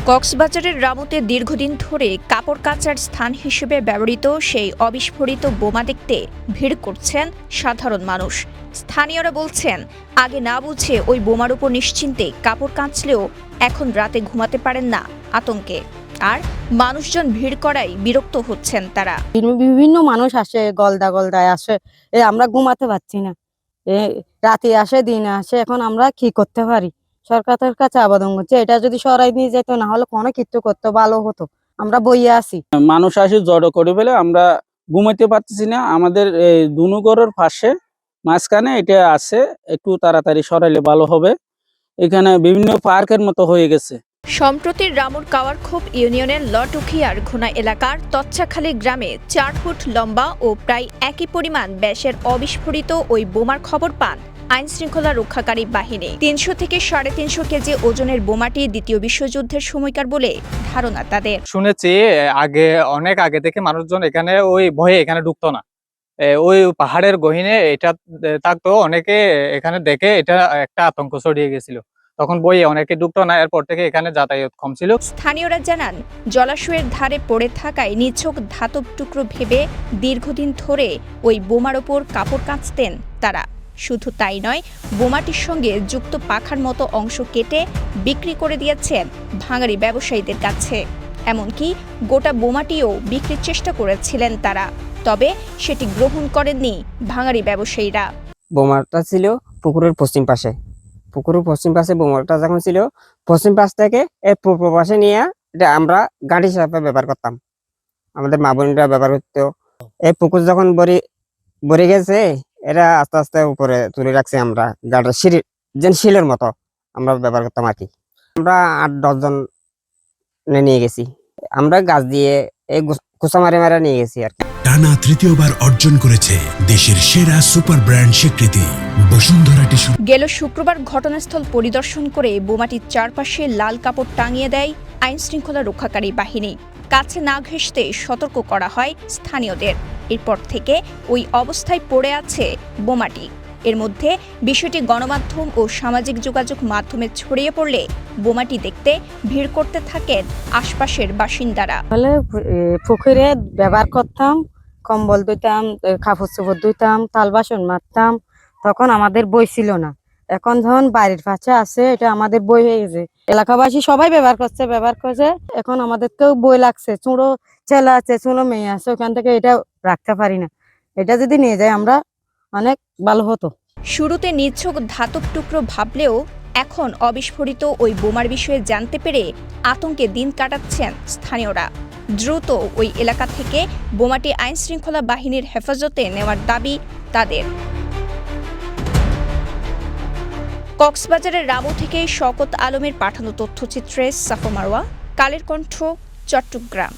কক্সবাজারের রামুতে দীর্ঘদিন ধরে কাপড় কাচার স্থান হিসেবে ব্যবহৃত সেই অবিস্ফোরিত বোমা দেখতে ভিড় করছেন সাধারণ মানুষ। স্থানীয়রা বলছেন, আগে না বুঝে ওই বোমার উপর নিশ্চিন্তে কাপড় কাচলেও এখন রাতে ঘুমাতে পারেন না আতঙ্কে। আর মানুষজন ভিড় করায় বিরক্ত হচ্ছেন তারা। বিভিন্ন মানুষ আসে, গলদায় আসে, আমরা ঘুমাতে পারছি না। রাতে আসে, দিনে আসে, এখন আমরা কি করতে পারি? সরকারের কাছে আবেদন করছে, এটা যদি সরাই নিয়ে যেত, না হলে কোনো কিছু করতে ভালো হতো। আমরা বইয়ে আছি, মানুষ আসে জড়ো করে ফেলে, আমরা ঘুমাইতে পারতেছি না। আমাদের এই দুনুগরের পাশে মাঝখানে এটা আছে, একটু তাড়াতাড়ি সরাইলে ভালো হবে। এখানে বিভিন্ন পার্কের মতো হয়ে গেছে। সম্প্রতি রামুর কাওয়ারখোপ ইউনিয়নের লটুখিয়ার ঘোনা এলাকার তচ্ছাখালী গ্রামে 4 ফুট লম্বা ও প্রায় একই পরিমাণ ব্যাসের অবিস্ফোরিত ওই বোমার খবর পান আইন শৃঙ্খলা রক্ষাকারী বাহিনী। 300 থেকে 350 কেজি ওজনের বোমাটি দ্বিতীয় বিশ্বযুদ্ধের সময়কার বলে ধারণা তাদের। শুনেছি অনেক আগে থেকে মানুষজন এখানে ওই ভয়ে এখানে ঢুকতো না। ওই পাহাড়ের গহীনে এটা থাকতো, অনেকে এখানে দেখে এটা একটা আতঙ্ক ছড়িয়ে গেছিল। তখন বইয়ে অনেকে ঢুকতো না, এরপর থেকে এখানে যাতায়াত কম ছিল। স্থানীয়রা জানান, জলাশয়ের ধারে পড়ে থাকায় নিছক ধাতব টুকরো ভেবে দীর্ঘদিন ধরে ওই বোমার ওপর কাপড় কাচতেন তারা। শুধু তাই নয়, বোমাটির সঙ্গে যুক্ত পাখার মতো অংশ কেটে বিক্রি করে দিয়েছেন ভাঙাড়ি ব্যবসায়ীদের কাছে। এমনকি গোটা বোমাটিও বিক্রির চেষ্টা করেছিলেন তারা, তবে সেটি গ্রহণ করেননি ভাঙাড়ি ব্যবসায়ীরা। বোমাটা ছিল পুকুরের পশ্চিম পাশে। পুকুরের পশ্চিম পাশে বোমাটা যখন ছিল, পশ্চিম পাশ থেকে পূর্ব পাশে নিয়ে এটা আমরা গাড়ি হিসাবে ব্যবহার করতাম। আমাদের মা বোনরা ব্যবহার করতো। এই পুকুর যখন ভরে গেছে, এটা আস্তে আস্তে উপরে তুলে রাখছি আমরা, গাড়ির সিঁড়ি যেন শিলের মতো আমরা ব্যবহার করতাম আর কি। আমরা 8-10 জন নিয়ে গেছি, আমরা গাছ দিয়ে এই কুচা মারে নিয়ে গেছি আর কি। টানা তৃতীয়বার অর্জন করেছে দেশের সেরা সুপার ব্র্যান্ড স্বীকৃতি বসুন্ধরা টিস্যু। গেল শুক্রবার ঘটনাস্থল পরিদর্শন করে বোমাটির চারপাশে লাল কাপড় টাঙিয়ে দেয় আইন শৃঙ্খলা রক্ষাকারী বাহিনী। কাছে না ঘেঁষতে সতর্ক করা হয় স্থানীয়দের। এরপর থেকে ওই অবস্থায় পড়ে আছে বোমাটি। এর মধ্যে বিষয়টি গণমাধ্যম ও সামাজিক যোগাযোগ মাধ্যমে ছড়িয়ে পড়লে বোমাটি দেখতে ভিড় করতে থাকেন আশপাশের বাসিন্দারা। পুকুরে ব্যবহার করতাম, কম্বল ধুইতাম, কাপড় চোপড় ধুইতাম, থাল বাসন মারতাম। তখন আমাদের বই ছিল না। এখন যখন বাড়ির পাশে আছে, এটা আমাদের বই হয়ে গেছে। এলাকাবাসী সবাই ব্যবহার করছে। এখন আমাদেরকেও বই লাগছে। চুঁড়ো ছেলে আছে, চুঁড়ো মেয়ে আছে, ওখান থেকে এটা রাখতে পারি না। এটা যদি নিয়ে যায় আমরা অনেক ভালো হতো। শুরুতে নিছক ধাতব টুকরো ভাবলেও এখন অবিস্ফোরিত ওই বোমার বিষয়ে জানতে পেরে আতঙ্কে দিন কাটাচ্ছেন স্থানীয়রা। দ্রুত ওই এলাকা থেকে বোমাটি আইন শৃঙ্খলা বাহিনীর হেফাজতে নেওয়ার দাবি তাদের। কক্সবাজারের রামু থেকে শওকত আলমের পাঠানো তথ্যচিত্রে সাফা মারওয়া, কালের কণ্ঠ, চট্টগ্রাম।